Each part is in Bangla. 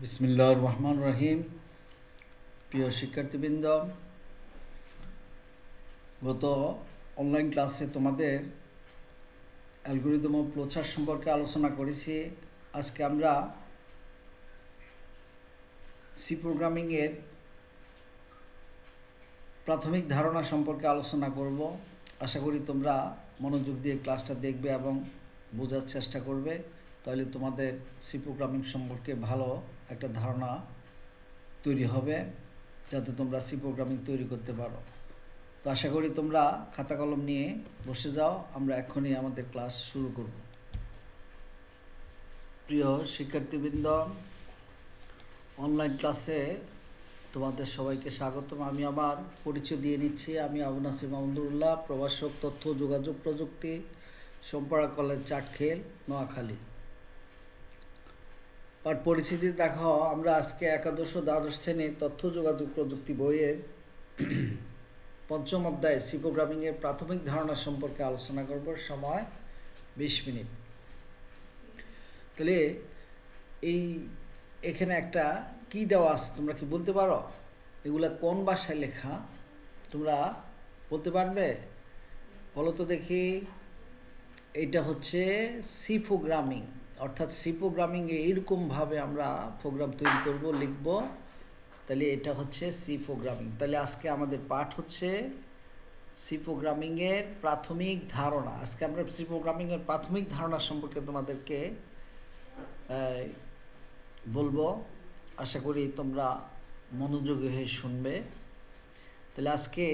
বিসমিল্লাহির রহমানির রহিম। প্রিয় শিক্ষার্থীবৃন্দ, গত অনলাইন ক্লাসে তোমাদের অ্যালগরিদম ও ফ্লোচার্ট সম্পর্কে আলোচনা করেছি। আজকে আমরা সি প্রোগ্রামিংয়ের প্রাথমিক ধারণা সম্পর্কে আলোচনা করব। আশা করি তোমরা মনোযোগ দিয়ে ক্লাসটা দেখবে এবং বোঝার চেষ্টা করবে, তাহলে তোমাদের সি প্রোগ্রামিং সম্পর্কে ভালো একটা ধারণা তৈরি হবে, যাতে তোমরা সি প্রোগ্রামিং তৈরি করতে পারো। তো আশা করি তোমরা খাতা কলম নিয়ে বসে যাও, আমরা এখনই আমাদের ক্লাস শুরু করব। প্রিয় শিক্ষার্থীবৃন্দ, অনলাইন ক্লাসে তোমাদের সবাইকে স্বাগতম। আমি আমার পরিচয় দিয়ে নিচ্ছি। আমি আবু নাসির মাহমুদুল্লাহ, প্রভাষক তথ্য যোগাযোগ প্রযুক্তি, সোমপাড়া কলেজ, চাটখেল, নোয়াখালী। আর পরিচিতি দেখো, আমরা আজকে একাদশ ও দ্বাদশ শ্রেণীর তথ্য যোগাযোগ প্রযুক্তি বইয়ের পঞ্চম অধ্যায় সি প্রোগ্রামিংয়ের প্রাথমিক ধারণা সম্পর্কে আলোচনা করব। সময় 20 মিনিট। তাহলে এখানে একটা কি দেওয়া আছে, তোমরা কি বলতে পারো এগুলা কোন ভাষায় লেখা? তোমরা বলতে পারবে? বলো তো দেখি। এইটা হচ্ছে সি প্রোগ্রামিং, অর্থাৎ সি প্রোগ্রামিংয়ে এইরকমভাবে আমরা প্রোগ্রাম তৈরি করব, লিখব। তাহলে এটা হচ্ছে সি প্রোগ্রামিং। তাহলে আজকে আমাদের পাঠ হচ্ছে সি প্রোগ্রামিংয়ের প্রাথমিক ধারণা। আজকে আমরা সি প্রোগ্রামিংয়ের প্রাথমিক ধারণা সম্পর্কে তোমাদেরকে বলবো। আশা করি তোমরা মনোযোগী হয়ে শুনবে। তাহলে আজকে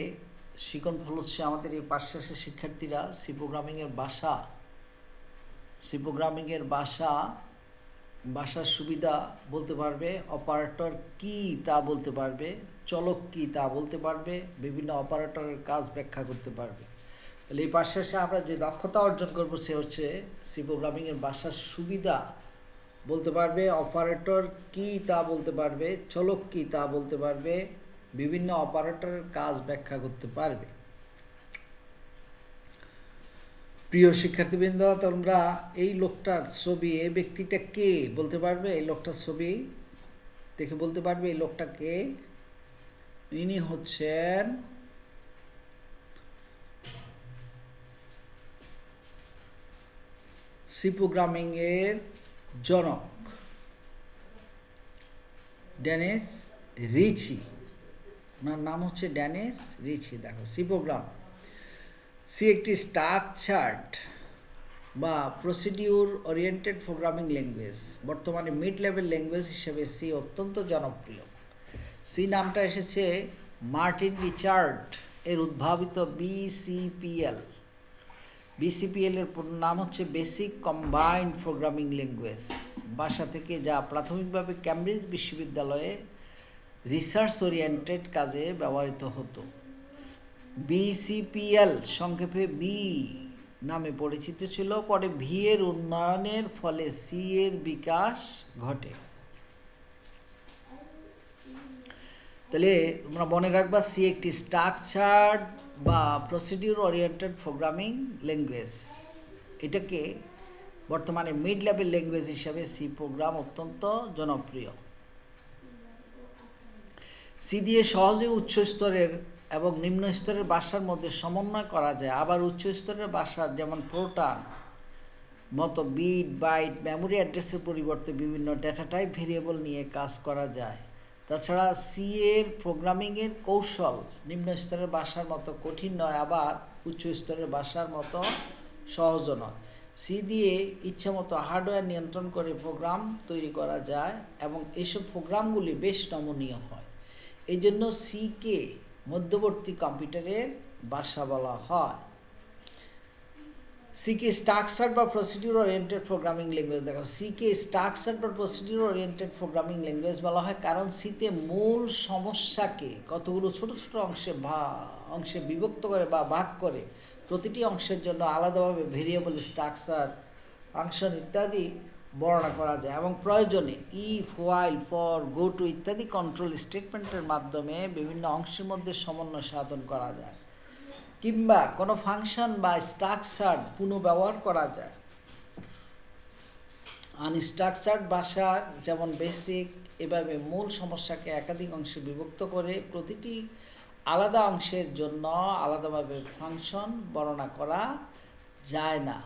শিখন ফল হচ্ছে আমাদের এই পাঠশেষের শিক্ষার্থীরা সি প্রোগ্রামিংয়ের ভাষার সুবিধা বলতে পারবে, অপারেটর কি তা বলতে পারবে, চলক কি তা বলতে পারবে, বিভিন্ন অপারেটরের কাজ ব্যাখ্যা করতে পারবে। তাহলে এই পাঠশেষে আমরা যে দক্ষতা অর্জন করবো সে হচ্ছে সি প্রোগ্রামিংয়ের ভাষার সুবিধা বলতে পারবে, অপারেটর কি তা বলতে পারবে, চলক কি তা বলতে পারবে, বিভিন্ন অপারেটরের কাজ ব্যাখ্যা করতে পারবে। প্রিয় শিক্ষার্থীবৃন্দ, তোমরা এই লোকটার ছবি, এই ব্যক্তিটা কে বলতে পারবে? এই লোকটার ছবি দেখে বলতে পারবে এই লোকটা কে? ইনি হচ্ছেন সি প্রোগ্রামিং এর জনক ডেনিস রিচি। ওনার নাম হচ্ছে ডেনিস রিচি। দেখো, সি প্রোগ্রাম, সি একটি স্ট্রাকচার্ড বা প্রসিডিউর ওরিয়েন্টেড প্রোগ্রামিং ল্যাঙ্গুয়েজ। বর্তমানে মিড লেভেল ল্যাঙ্গুয়েজ হিসেবে সি অত্যন্ত জনপ্রিয়। সি নামটা এসেছে মার্টিন রিচার্ড এর উদ্ভাবিত বিসিপিএল এর পুরো নাম হচ্ছে বেসিক কম্বাইন্ড প্রোগ্রামিং ল্যাঙ্গুয়েজ ভাষা থেকে, যা প্রাথমিকভাবে ক্যামব্রিজ বিশ্ববিদ্যালয়ে রিসার্চ ওরিয়েন্টেড কাজে ব্যবহৃত হতো। বিসিপিএল সংক্ষেপে বি নামে পরিচিত ছিল। পরে ভি এর উন্নয়নের ফলে সি এর বিকাশ ঘটে। তাহলে তোমরা মনে রাখবা, সি একটি স্ট্রাকচার্ড বা প্রসিডিউর ওরিয়েন্টেড প্রোগ্রামিং ল্যাঙ্গুয়েজ। এটাকে বর্তমানে মিড লেভেল ল্যাঙ্গুয়েজ হিসাবে সি প্রোগ্রাম অত্যন্ত জনপ্রিয়। সি দিয়ে সহজে উচ্চ স্তরের এবং নিম্ন স্তরের ভাষার মধ্যে সমন্বয় করা যায়। আবার উচ্চ স্তরের ভাষা যেমন প্রোটান মতো বিট, বাইট, মেমোরি অ্যাড্রেসের পরিবর্তে বিভিন্ন ডেটা টাইপ ভেরিয়েবল নিয়ে কাজ করা যায়। তাছাড়া সি এর প্রোগ্রামিংয়ের কৌশল নিম্ন স্তরের ভাষার মতো কঠিন নয়, আবার উচ্চ স্তরের ভাষার মতো সহজও নয়। সি দিয়ে ইচ্ছামতো হার্ডওয়্যার নিয়ন্ত্রণ করে প্রোগ্রাম তৈরি করা যায় এবং এইসব প্রোগ্রামগুলি বেশ নমনীয় হয়। এই জন্য সিকে মধ্যবর্তী কম্পিউটারের ভাষা বলা হয়। সিকে স্ট্রাকচার্ড বা প্রসিডিউর ওরিয়েন্টেড প্রোগ্রামিং ল্যাঙ্গুয়েজ। দেখো, সিকে স্ট্রাকচার্ড বা প্রসিডিউর ওরিয়েন্টেড প্রোগ্রামিং ল্যাঙ্গুয়েজ বলা হয় কারণ সিতে মূল সমস্যাকে কতগুলো ছোট ছোট অংশে বিভক্ত করে বা ভাগ করে প্রতিটি অংশের জন্য আলাদাভাবে ভেরিয়েবল, স্ট্রাকচার, ফাংশন ইত্যাদি বর্ণনা করা যায় এবং প্রয়োজনে if, while, for, go to ইত্যাদি কন্ট্রোল স্টেটমেন্টের মাধ্যমে বিভিন্ন অংশের মধ্যে সমন্বয় সাধন করা যায়, কিংবা কোনো ফাংশন বা স্ট্রাকচার পুনঃব্যবহার করা যায়। আনস্ট্রাকচার্ড ভাষা যেমন বেসিক, এভাবে মূল সমস্যাকে একাধিক অংশে বিভক্ত করে প্রতিটি আলাদা অংশের জন্য আলাদাভাবে ফাংশন বর্ণনা করা যায় না।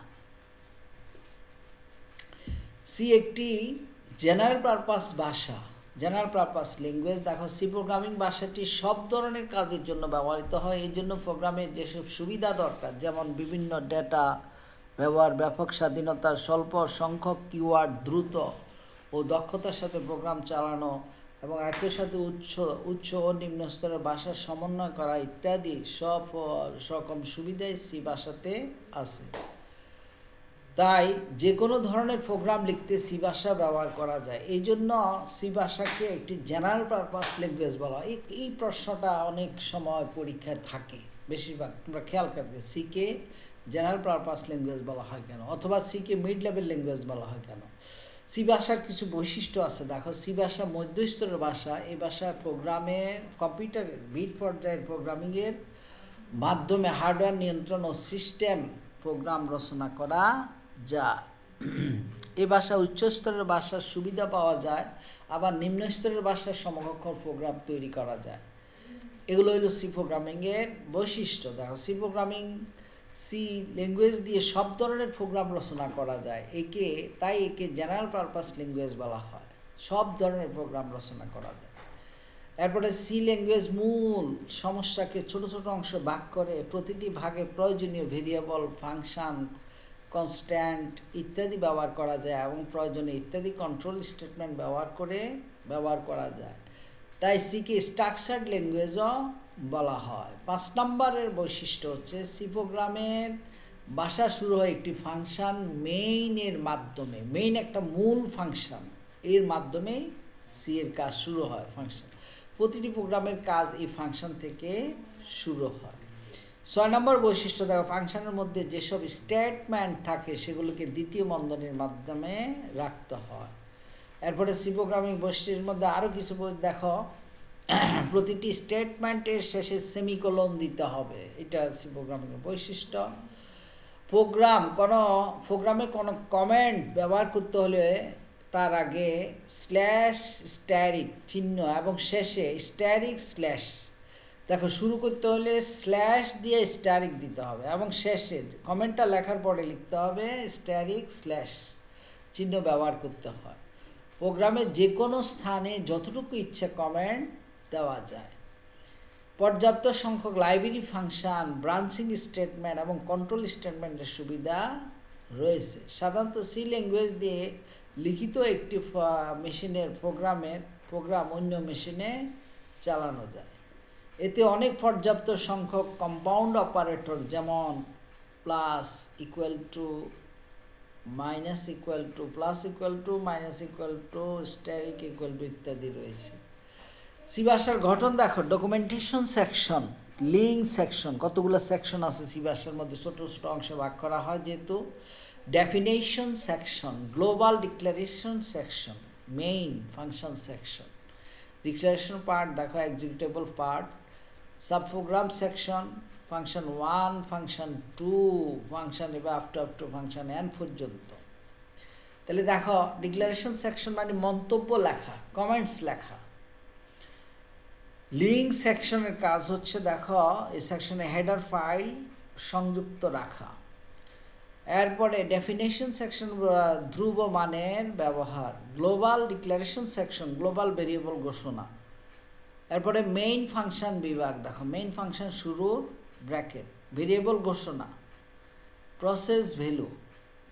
সি একটি জেনারেল পারপাস ভাষা, জেনারেল পারপাস ল্যাঙ্গুয়েজ। দেখো, সি প্রোগ্রামিং ভাষাটি সব ধরনের কাজের জন্য ব্যবহৃত হয়। এই জন্য প্রোগ্রামের যেসব সুবিধা দরকার, যেমন বিভিন্ন ডেটা ব্যবহার, ব্যাপক স্বাধীনতা, স্বল্প সংখ্যক কিওয়ার্ড, দ্রুত ও দক্ষতার সাথে প্রোগ্রাম চালানো এবং একই সাথে উচ্চ ও নিম্ন স্তরের ভাষার সমন্বয় করা ইত্যাদি সব রকম সুবিধাই সি ভাষাতে আছে। তাই যে কোনো ধরনের প্রোগ্রাম লিখতে সি ভাষা ব্যবহার করা যায়। এই জন্য সি ভাষাকে একটি জেনারেল পারপাস ল্যাঙ্গুয়েজ বলা হয়। এই প্রশ্নটা অনেক সময় পরীক্ষায় থাকে, বেশিরভাগ তোমরা খেয়াল করবে, সিকে জেনারেল পারপাস ল্যাঙ্গুয়েজ বলা হয় কেন, অথবা সিকে মিড লেভেল ল্যাঙ্গুয়েজ বলা হয় কেন। সি ভাষার কিছু বৈশিষ্ট্য আছে। দেখো, সি ভাষা মধ্যস্তরের ভাষা। এই ভাষায় প্রোগ্রামের কম্পিউটারের বিট পর্যায়ের প্রোগ্রামিংয়ের মাধ্যমে হার্ডওয়্যার নিয়ন্ত্রণ ও সিস্টেম প্রোগ্রাম রচনা করা যায়। এই ভাষা উচ্চ স্তরের ভাষার সুবিধা পাওয়া যায়, আবার নিম্ন স্তরের ভাষার সমকক্ষ প্রোগ্রাম তৈরি করা যায়। এগুলো হলো সি প্রোগ্রামিংয়ের বৈশিষ্ট্য। দেখো, সি ল্যাঙ্গুয়েজ দিয়ে সব ধরনের প্রোগ্রাম রচনা করা যায়। তাই একে জেনারেল পারপাস ল্যাঙ্গুয়েজ বলা হয়। সব ধরনের প্রোগ্রাম রচনা করা যায়। এরপরে সি ল্যাঙ্গুয়েজ মূল সমস্যাকে ছোট ছোট অংশে ভাগ করে প্রতিটি ভাগে প্রয়োজনীয় ভেরিয়েবল, ফাংশন, কনস্ট্যান্ট ইত্যাদি ব্যবহার করা যায় এবং প্রয়োজনে ইত্যাদি কন্ট্রোল স্টেটমেন্ট ব্যবহার করা যায়। তাই সিকে স্ট্রাকচার্ড ল্যাঙ্গুয়েজও বলা হয়। 5 নম্বরের বৈশিষ্ট্য হচ্ছে সি প্রোগ্রামের ভাষা শুরু হয় একটি ফাংশন মেইনের মাধ্যমে। মেইন একটা মূল ফাংশন, এর মাধ্যমেই সি এর কাজ শুরু হয়। ফাংশন, প্রতিটি প্রোগ্রামের কাজ এই ফাংশন থেকে শুরু হয়। 6 নম্বর বৈশিষ্ট্য, দেখো, ফাংশনের মধ্যে যেসব স্টেটমেন্ট থাকে সেগুলোকে দ্বিতীয় বন্ধনীর মাধ্যমে রাখতে হয়। এরপরে সি প্রোগ্রামিং বৈশিষ্ট্যের মধ্যে আরও কিছু দেখো, প্রতিটি স্টেটমেন্টের শেষে সেমিকোলন দিতে হবে। এটা সি প্রোগ্রামিংয়ের বৈশিষ্ট্য। প্রোগ্রামে কোনো কমেন্ট ব্যবহার করতে হলে তার আগে ** চিহ্ন এবং শেষে */ দেখো, শুরু করতে হলে / দিয়ে * দিতে হবে এবং শেষে কমেন্টটা লেখার পরে লিখতে হবে * চিহ্ন ব্যবহার করতে হয়। প্রোগ্রামের যে কোনো স্থানে যতটুকু ইচ্ছে কমেন্ট দেওয়া যায়। পর্যাপ্ত সংখ্যক লাইব্রেরি ফাংশন, ব্রাঞ্চিং স্টেটমেন্ট এবং কন্ট্রোল স্টেটমেন্টের সুবিধা রয়েছে। সাধারণত সি ল্যাঙ্গুয়েজ দিয়ে লিখিত একটি মেশিনের প্রোগ্রাম অন্য মেশিনে চালানো যায়। এতে অনেক পর্যাপ্ত সংখ্যক কম্পাউন্ড অপারেটর, যেমন plus, equal to, minus equal to, plus equal to, minus equal to, asterisk equal to ইত্যাদি রয়েছে। সি ভাষার গঠন দেখো, ডকুমেন্টেশন সেকশন, লিঙ্ক সেকশন, কতগুলো সেকশন আছে সি ভাষার মধ্যে, ছোট ছোট অংশে ভাগ করা হয় যেহেতু। Definition section, global declaration section, main function section. Declaration part দেখো, executable part, sub program section, function 1, function 2, function এবার আপ টু ফাংশন n পর্যন্ত। তাহলে দেখো, ডিক্লারেশন সেকশন মানে মন্তব্য লেখা, কমেন্টস লেখা। লিঙ্ক সেকশনের কাজ হচ্ছে, দেখো, এই সেকশনে হেডার ফাইল সংযুক্ত রাখা। এরপরে ডেফিনেশন সেকশন, ধ্রুব মানের ব্যবহার। Global declaration section, global variable ঘোষণা। এরপরে মেইন ফাংশন বিভাগ, দেখো, মেইন ফাংশন শুরু, ব্র্যাকেট, ভেরিয়েবল ঘোষণা, প্রসেস ভ্যালু,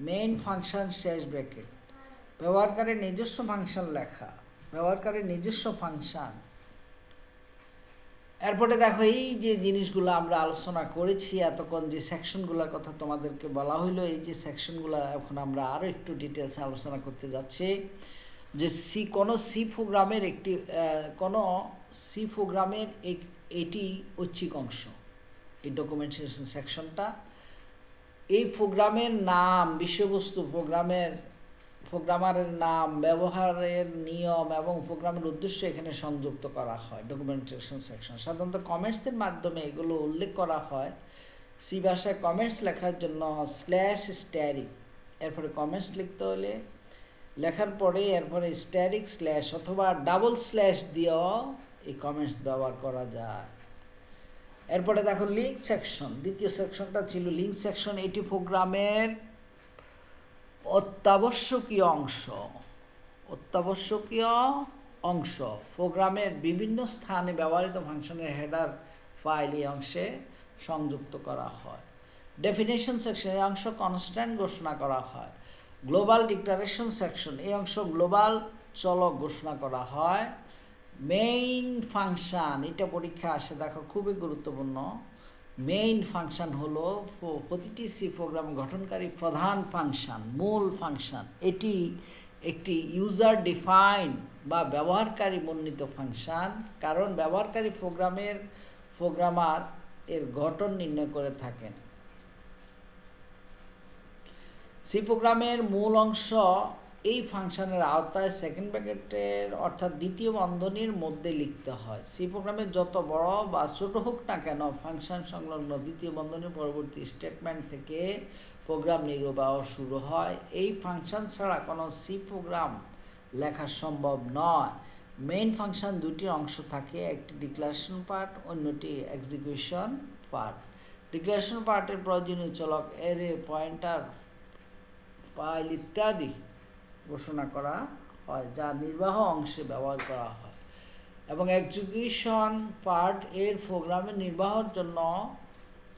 মেইন ফাংশন শেষ, ব্র্যাকেট। ব্যবহারকারীর নিজস্ব ফাংশন লেখা, ব্যবহারকারীর নিজস্ব ফাংশন। এরপরে দেখো, এই যে জিনিসগুলো আমরা আলোচনা করেছি এতক্ষণ, যে সেকশনগুলোর কথা তোমাদেরকে বলা হইলো, এই যে সেকশনগুলো এখন আমরা আরও একটু ডিটেলসে আলোচনা করতে যাচ্ছি। যে কোনো সি প্রোগ্রামের এটি ঐচ্ছিক অংশ, এই ডকুমেন্টেশন সেকশনটা। এই প্রোগ্রামের নাম, বিষয়বস্তু, প্রোগ্রামারের নাম, ব্যবহারের নিয়ম এবং প্রোগ্রামের উদ্দেশ্য এখানে সংযুক্ত করা হয়। ডকুমেন্টেশন সেকশন সাধারণত কমেন্টসের মাধ্যমে এগুলো উল্লেখ করা হয়। সি ভাষায় কমেন্টস লেখার জন্য /*, এরপরে কমেন্টস লিখতে হলে লেখার পরে এরপরে স্ট্যাটিক স্ল্যাশ অথবা ডাবল স্ল্যাশ দিয়েও এই কমেন্টস ব্যবহার করা যায়। এরপরে দেখো লিঙ্ক সেকশন, দ্বিতীয় সেকশনটা ছিল লিঙ্ক সেকশন। এটি প্রোগ্রামের অত্যাবশ্যকীয় অংশ প্রোগ্রামের বিভিন্ন স্থানে ব্যবহৃত ফাংশনের হেডার ফাইল এই অংশে সংযুক্ত করা হয়। ডেফিনেশন সেকশন, এই অংশ কনস্ট্যান্ট ঘোষণা করা হয়। গ্লোবাল ডিক্লারেশন সেকশন, এই অংশ গ্লোবাল চলক ঘোষণা করা হয়। মেইন ফাংশন, এটা পরীক্ষা আসে, দেখো খুবই গুরুত্বপূর্ণ। মেইন ফাংশন হলো প্রতিটি সি প্রোগ্রাম গঠনকারী প্রধান ফাংশন, মূল ফাংশন। এটি একটি ইউজার ডিফাইন্ড বা ব্যবহারকারী মনোনীত ফাংশন, কারণ ব্যবহারকারী প্রোগ্রামার এর গঠন নির্ণয় করে থাকেন। সি প্রোগ্রামের মূল অংশ এই ফাংশনের আওতায় সেকেন্ড ব্র্যাকেটের অর্থাৎ দ্বিতীয় বন্ধনীর মধ্যে লিখতে হয়। সি প্রোগ্রামের যত বড় বা ছোট হোক না কেন, ফাংশন সংলগ্ন দ্বিতীয় বন্ধনীর পরবর্তী স্টেটমেন্ট থেকে প্রোগ্রাম নির্বাহ শুরু হয়। এই ফাংশন ছাড়া কোনো সি প্রোগ্রাম লেখা সম্ভব নয়। মেইন ফাংশন দুটি অংশ থাকে, একটি ডিক্লারেশন পার্ট, অন্যটি এক্সিকিউশন পার্ট। ডিক্লারেশন পার্টের প্রয়োজনীয় চলক অ্যারে, পয়েন্টার, ফাইল ইত্যাদি ঘোষণা করা হয়, যা নির্বাহ অংশে ব্যবহার করা হয়। এবং এক্সিকিউশন পার্ট এর প্রোগ্রামের নির্বাহের জন্য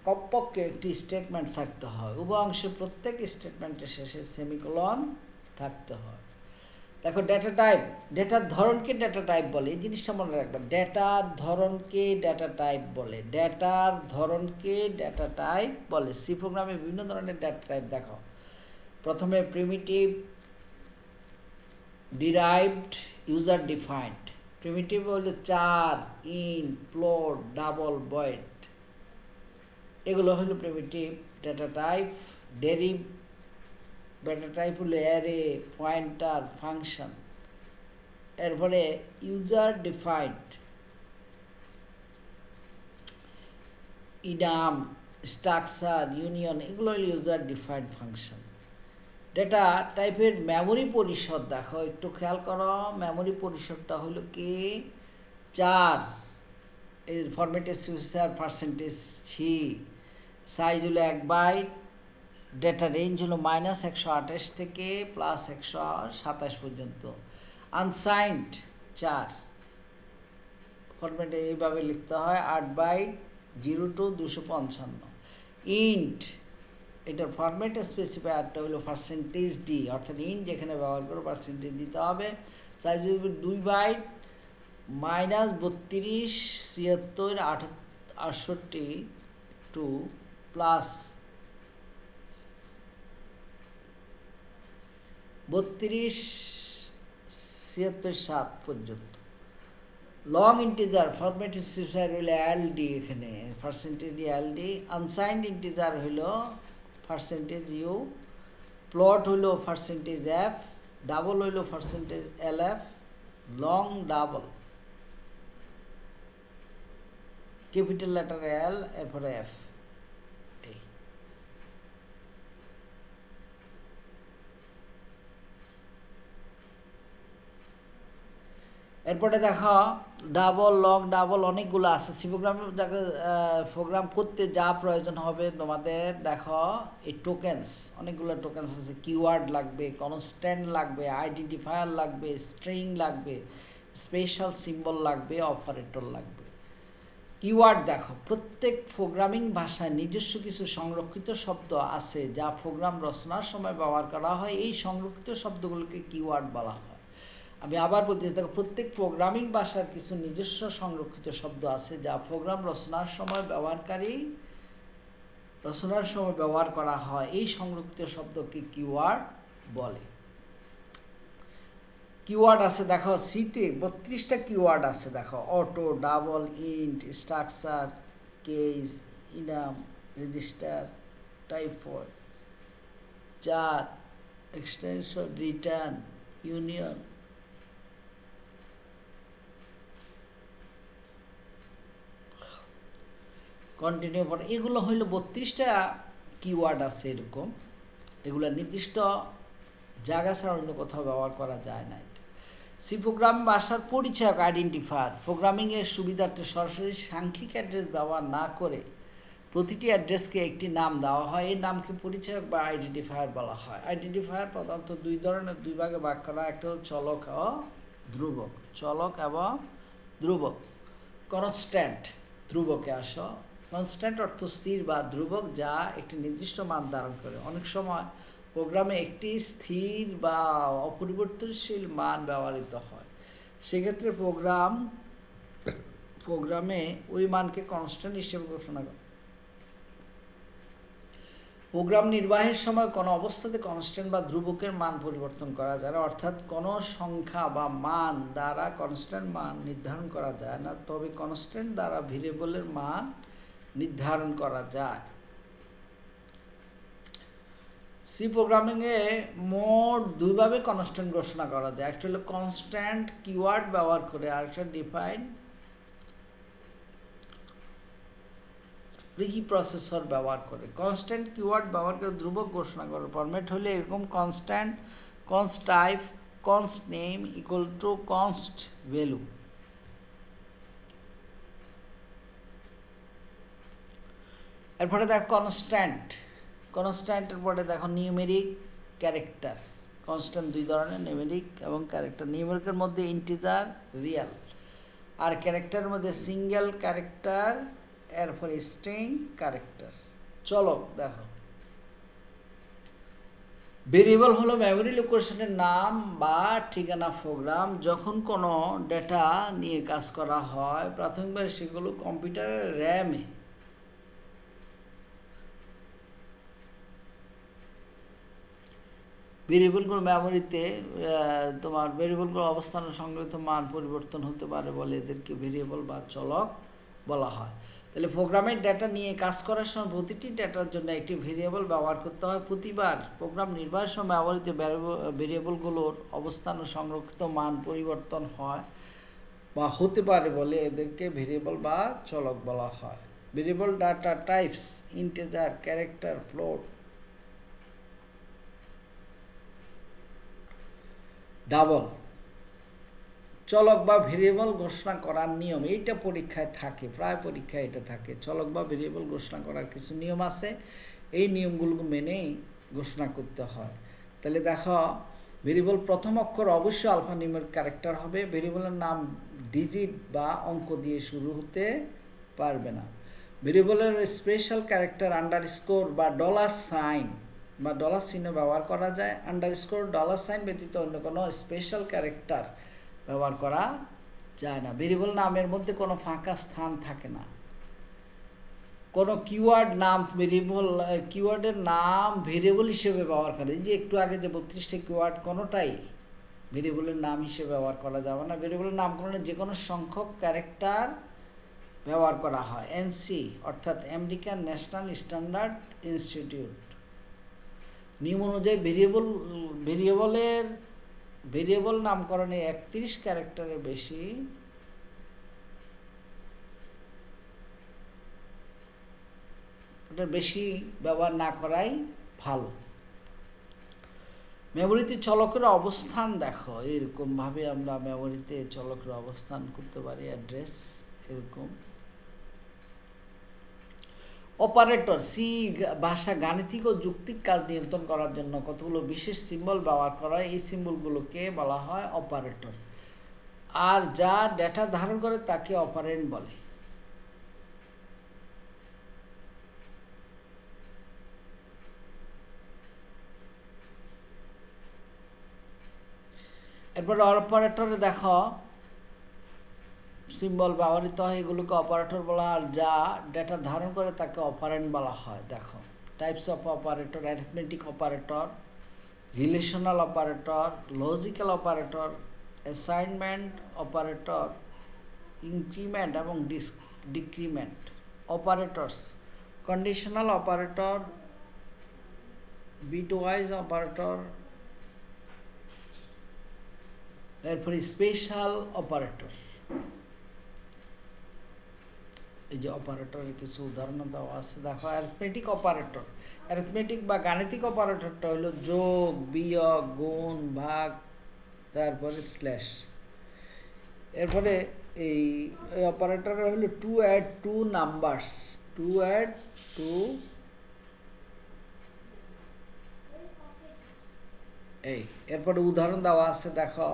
কমপক্ষে একটি স্টেটমেন্ট থাকতে হয়। উভয় অংশে প্রত্যেক স্টেটমেন্টের শেষে সেমিকোলন থাকতে হয়। দেখো ডেটা টাইপ, ডেটার ধরনকে ডেটা টাইপ বলে, এই জিনিসটা মনে রাখবেন। ডেটার ধরনকে ডেটা টাইপ বলে, ডেটার ধরনকে ডেটা টাইপ বলে। সি প্রোগ্রামে বিভিন্ন ধরনের ডেটা টাইপ দেখো। প্রথমে primitive, derived, user defined. Primitive হলো চার, ইন্ট, ফ্লোট, ডাবল, ভয়েড, এগুলো হলো primitive data type. Derive data type হলো অ্যারে, পয়েন্টার, ফাংশন। এরপরে ইউজার ডিফাইন্ড, ইনাম, স্ট্রাকচার, ইউনিয়ন, এগুলো হলো ইউজার ডিফাইন্ড ফাংশন। ডেটা টাইপের মেমোরি পরিসর দেখো, একটু খেয়াল করো। মেমোরি পরিসরটা হলো কি 4, এর ফরম্যাটের স্পেসিফায়ার %c, সাইজ হলো 1 বাইট, ডেটা রেঞ্জ হলো -128 থেকে +127 পর্যন্ত। আনসাইন্ড 4, ফরম্যাটে এইভাবে লিখতে হয় 8 বাইট, 0 to 255। ইন্ট, এটার ফরম্যাট স্পেসিফায়ারটা হলো %d, অর্থাৎ ইন্ট যেখানে ব্যবহার করে % দিতে হবে। সাইজ হবে 2 বাইট, -32, 76, 68 টু +32, 76, 7 পর্যন্ত। লং ইন্টিজার ফরম্যাট স্পেসিফায়ার হলো LD, এখানে %LD। আনসাইন্ড ইন্টিজার হলো %u, প্লট হলো %f, ডাবল হইল %lf, long double, capital letter L, এরপরে F। এরপরে দেখো ডাবল, লং, ডাবল অনেকগুলো আছে। সি প্রোগ্রামের প্রোগ্রাম করতে যা প্রয়োজন হবে তোমাদের, দেখো এই টোকেন্স, অনেকগুলো টোকেন্স আছে। কিওয়ার্ড লাগবে, কনস্ট্যান্ট লাগবে, আইডেন্টিফায়ার লাগবে, স্ট্রিং লাগবে, স্পেশাল সিম্বল লাগবে, অপারেটর লাগবে। কিওয়ার্ড দেখো, প্রত্যেক প্রোগ্রামিং ভাষায় নিজস্ব কিছু সংরক্ষিত শব্দ আছে যা প্রোগ্রাম রচনার সময় ব্যবহার করা হয়। এই সংরক্ষিত শব্দগুলোকে কিওয়ার্ড বলা হয়। আমি আবার বলতেছি, দেখো প্রত্যেক প্রোগ্রামিং ভাষার কিছু নিজস্ব সংরক্ষিত শব্দ আছে যা প্রোগ্রাম রচনার সময় ব্যবহার করা হয়। এই সংরক্ষিত শব্দকে কিওয়ার্ড বলে। কিওয়ার্ড আছে দেখো সিতে 32টা কিওয়ার্ড আছে দেখো। Auto, double, int, structure, case, enum, register, typedef, char, extension, return, union, continue, এগুলো হইল 32টা কিওয়ার্ড আছে এরকম। এগুলো নির্দিষ্ট জায়গা ছাড়া অন্য কোথাও ব্যবহার করা যায় না। সি প্রোগ্রাম ভাষার পরিচয়ক আইডেন্টিফায়ার, প্রোগ্রামিংয়ের সুবিধার্থে সরাসরি সাংখ্যিক অ্যাড্রেস ব্যবহার না করে প্রতিটি অ্যাড্রেসকে একটি নাম দেওয়া হয়। এই নামকে পরিচয়ক বা আইডেন্টিফায়ার বলা হয়। আইডেন্টিফায়ার প্রধানত দুই ধরনের, দুই ভাগে ভাগ করা। একটা হল চলক ও ধ্রুবক। চলক এবং ধ্রুবক। কনস্ট্যান্ট, ধ্রুবকে আসো। কনস্ট্যান্ট অর্থ স্থির বা ধ্রুবক, যা একটি নির্দিষ্ট মান ধারণ করে। অনেক সময় প্রোগ্রামে একটি স্থির বা অপরিবর্তনশীল মান ব্যবহৃত হয়। সেক্ষেত্রে প্রোগ্রামে ওই মানকে কনস্ট্যান্ট হিসেবে ঘোষণা করে। প্রোগ্রাম নির্বাহের সময় কোনো অবস্থাতে কনস্ট্যান্ট বা ধ্রুবকের মান পরিবর্তন করা যায় না, অর্থাৎ কোনো সংখ্যা বা মান দ্বারা কনস্ট্যান্ট মান নির্ধারণ করা যায় না, তবে কনস্ট্যান্ট দ্বারা ভেরিয়েবলের মান নির্ধারণ করা যায়। সি প্রোগ্রামিংয়ে মোট দুইভাবে কনস্ট্যান্ট ঘোষণা করা যায়। একটা হলো কনস্ট্যান্ট কিওয়ার্ড ব্যবহার করে, আরেকটা ডিফাইন প্রি প্রসেসর ব্যবহার করে। কনস্ট্যান্ট কিওয়ার্ড ব্যবহার করে ধ্রুবক ঘোষণা করার ফরম্যাট হলে এরকম: constant, const type, const name equal to const value. এরপরে দেখো কনস্ট্যান্ট। কনস্ট্যান্টের পরে দেখো নিউমেরিক, ক্যারেক্টার। কনস্ট্যান্ট দুই ধরনের, নিউমেরিক এবং ক্যারেক্টার। নিউমেরিকের মধ্যে ইন্টিজার, রিয়াল, আর ক্যারেক্টারের মধ্যে সিঙ্গেল ক্যারেক্টার, এরপরে স্ট্রিং ক্যারেক্টার। চলক দেখো, ভেরিয়েবল হলো মেমোরি লোকেশনের নাম বা ঠিকানা। প্রোগ্রাম যখন কোনো ডেটা নিয়ে কাজ করা হয়, প্রাথমিকভাবে সেগুলো কম্পিউটারের র্যামে ভেরিয়েবলগুলো মেমোরিতে তোমার ভেরিয়েবলগুলো অবস্থান সংগঠিত মান পরিবর্তন হতে পারে বলে এদেরকে ভেরিয়েবল বা চলক বলা হয়। তাহলে প্রোগ্রামের ডেটা নিয়ে কাজ করার সময় প্রতিটি ডেটার জন্য একটি ভেরিয়েবল ব্যবহার করতে হয়। প্রতিবার প্রোগ্রাম নির্বাহের সময় ব্যবহৃত ভেরিয়েবলগুলোর অবস্থান ও সংরক্ষিত মান পরিবর্তন হয় বা হতে পারে বলে এদেরকে ভেরিয়েবল বা চলক বলা হয়। Variable data types: integer, character, float, double. চলক বা ভেরিয়েবল ঘোষণা করার নিয়ম, এইটা পরীক্ষায় থাকে, প্রায় পরীক্ষায় এটা থাকে। চলক বা ভেরিয়েবল ঘোষণা করার কিছু নিয়ম আছে, এই নিয়মগুলো মেনেই ঘোষণা করতে হয়। তাহলে দেখো, ভেরিয়েবল প্রথম অক্ষর অবশ্যই আলফা নিউমেরিক ক্যারেক্টার হবে। ভেরিয়েবলের নাম ডিজিট বা অঙ্ক দিয়ে শুরু হতে পারবে না। ভেরিয়েবলের স্পেশাল ক্যারেক্টার আন্ডারস্কোর বা ডলার সাইন বা ডলার চিহ্ন ব্যবহার করা যায়। আন্ডারস্কোর, ডলার সাইন ব্যতীত অন্য কোনো স্পেশাল ক্যারেক্টার ব্যবহার করা যায় না। ভেরিয়েবল নামের মধ্যে কোনো ফাঁকা স্থান থাকে না। কোনো কিওয়ার্ড নাম কিওয়ার্ডের নাম ভেরিয়েবল হিসেবে ব্যবহার করে। এই যে একটু আগে যে 32টা কিওয়ার্ড, কোনোটাই ভেরিয়েবলের নাম হিসেবে ব্যবহার করা যাবে না। ভেরিয়েবলের নামকরণে যে কোনো সংখ্যক ক্যারেক্টার ব্যবহার করা হয়। এনসি অর্থাৎ আমেরিকান ন্যাশনাল স্ট্যান্ডার্ড ইনস্টিটিউট নিয়ম অনুযায়ী ভেরিয়েবল নামকরণে 31 ক্যারেক্টারের বেশি ব্যবহার না করাই ভালো। মেমোরিতে চলকের অবস্থান দেখো, এরকম ভাবে আমরা মেমোরিতে চলকের অবস্থান করতে পারি। অ্যাড্রেস এরকম। অপারেটর: সি ভাষা গাণিতিক ও যুক্তিক কাজ নিয়ন্ত্রণ করার জন্য কতগুলো বিশেষ সিম্বল ব্যবহার করা হয়। এই সিম্বলগুলোকে বলা হয় অপারেটর, আর যা ডেটা ধারণ করে তাকে অপারেন্ড বলে। এরপর অপারেটরে দেখো সিম্বল ব্যবহৃত হয়, এগুলোকে অপারেটর বলা হয়, আর যা ডেটা ধারণ করে তাকে অপারেন্ড বলা হয়। দেখো types of operator: arithmetic operator, relational operator, logical operator, assignment operator, increment এবং decrement operators, conditional operator, bitwise operator, এরপরে স্পেশাল অপারেটর। এই যে অপারেটরের কিছু উদাহরণ দেওয়া আছে দেখো। অ্যারিথমেটিক অপারেটর, অ্যারিথমেটিক বা গাণিতিক অপারেটরটা হলো যোগ, বিয়োগ, গুণ, ভাগ, তারপরে স্ল্যাশ। এরপরে এই অপারেটর হলো to add two numbers, to add two, এই এরপরে উদাহরণ দেওয়া আছে দেখো।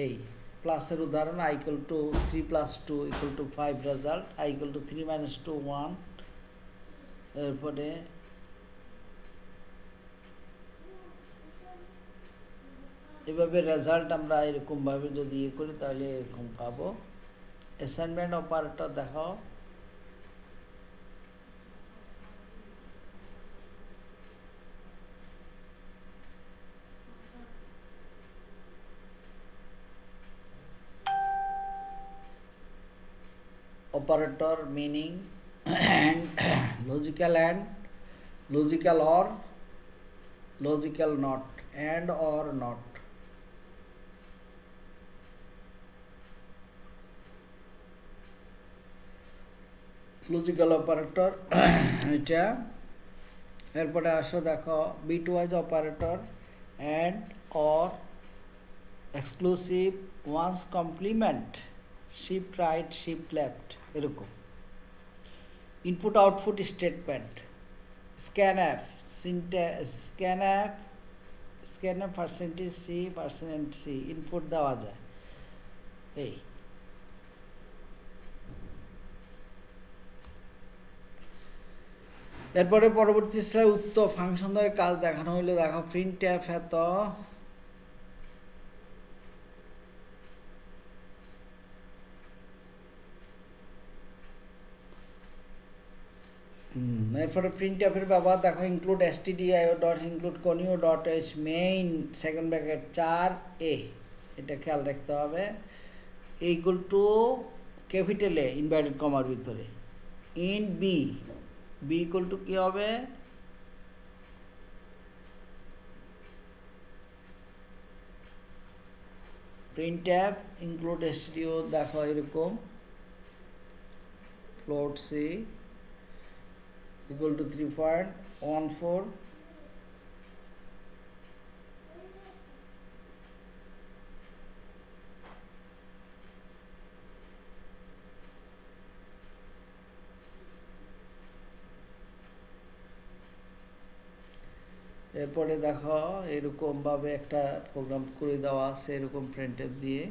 এই প্লাসের উদাহরণ, i equal to 3 plus 2 equal to 5 result, i equal to 3 minus 2 1। এরপরে এভাবে রেজাল্ট আমরা এরকম ভাবে যদি ইয়ে করি তাহলে এরকম পাবো। অ্যাসাইনমেন্ট অপারেটর দেখো। Operator meaning and logical or logical not, and or not। Logical operator এটা। এরপরে আসো দেখো bitwise operator, and, or, exclusive, ones complement, shift right, shift left, এরকম। Input output statement, scanf, scanf %C input দেওয়া যায়। এই এরপরে পরবর্তী স্লাইড উক্ত ফাংশনের কাজ দেখানো হইলে দেখো প্রিন্টএফ এত এরপরে প্রিন্টএফের ব্যবহার দেখো। Include stdio dot include conio dot H main second bracket 4a, এটা খেয়াল রাখতে হবে। Equal to capital A inverted কমার ভিতরে, in B, B equal to কি হবে, প্রিন্টএফ ইনক্লুড stdio দেখো এরকম, float c equal to 3.14, এরপরে দেখো এরকম ভাবে একটা প্রোগ্রাম করে দেওয়া আছে এরকম প্রিন্টএফ দিয়ে।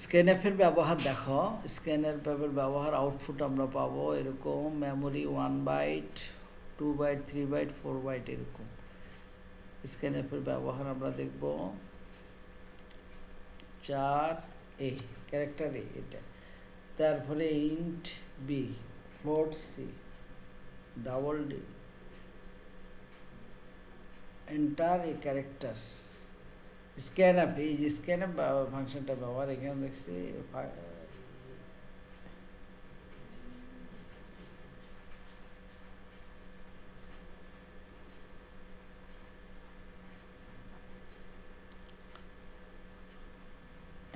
স্ক্যানএফের ব্যবহার দেখো, স্ক্যানএফের ব্যবহার আউটপুট আমরা পাবো এরকম memory 1 byte, 2 byte, 3 byte, 4 byte, এরকম স্ক্যানএফের ব্যবহার আমরা দেখব। 4a ক্যারেক্টার এ এটা, তারপরে int b, float c, double d, enter a character. Scanf, এই যে স্ক্যানআপ ফাংশনটা ব্যবহার এখানে দেখছি।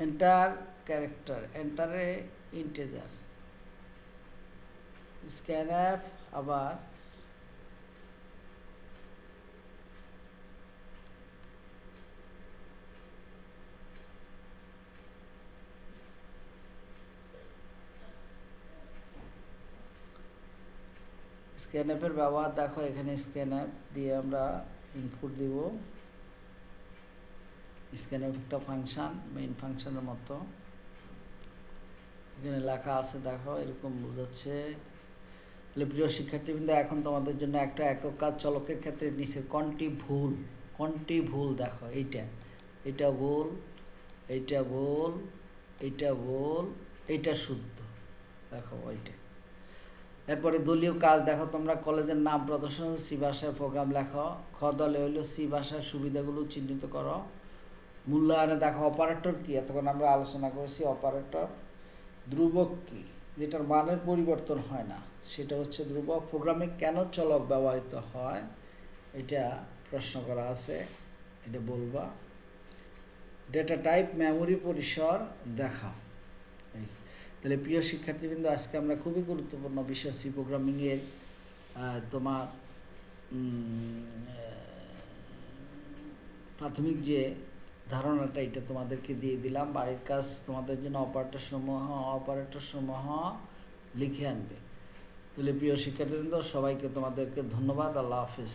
এন্টার ক্যারেক্টার, এন্টারে ইন্টিজার, স্ক্যানআপ আবার স্ক্যানআপের ব্যবহার দেখো। এখানে স্ক্যানআপ দিয়ে আমরা ইনপুট দিব। স্ক্যানআপ একটা ফাংশন, মেইন ফাংশনের মতো এখানে লেখা আছে দেখো, এরকম বোঝাচ্ছে। তাহলে প্রিয় শিক্ষার্থীবৃন্দ, এখন তোমাদের জন্য একটা একক কাজ চলকের ক্ষেত্রে নিচে কোনটি ভুল, কোনটি ভুল দেখো। এইটা ভুল, এইটা ভুল, এইটা ভুল, এইটা শুদ্ধ দেখো ওইটা। এরপরে দলীয় কাজ দেখো, তোমরা কলেজের নাম প্রদর্শন, সি ভাষায় প্রোগ্রাম লেখো। খ দলে হইলো সি ভাষার সুবিধাগুলো চিহ্নিত করো। মূল্যায়নে দেখো অপারেটর কি, এতক্ষণ আমরা আলোচনা করেছি। অপারেটর ধ্রুবক কি, যেটার মানের পরিবর্তন হয় না, সেটা হচ্ছে ধ্রুবক। প্রোগ্রামে কেন চলক ব্যবহৃত হয় এটা প্রশ্ন করা আছে, এটা বলবা। ডেটা টাইপ মেমোরি পরিসর দেখাও। তাহলে প্রিয় শিক্ষার্থীবৃন্দ, আজকে আমরা খুবই গুরুত্বপূর্ণ বিষয় সি প্রোগ্রামিংয়ের তোমার প্রাথমিক যে ধারণাটা এটা তোমাদেরকে দিয়ে দিলাম। বাড়ির কাজ তোমাদের জন্য অপারেটর সমূহ লিখে আনবে। তাহলে প্রিয় শিক্ষার্থীবৃন্দ, সবাইকে তোমাদেরকে ধন্যবাদ। আল্লাহ হাফেজ।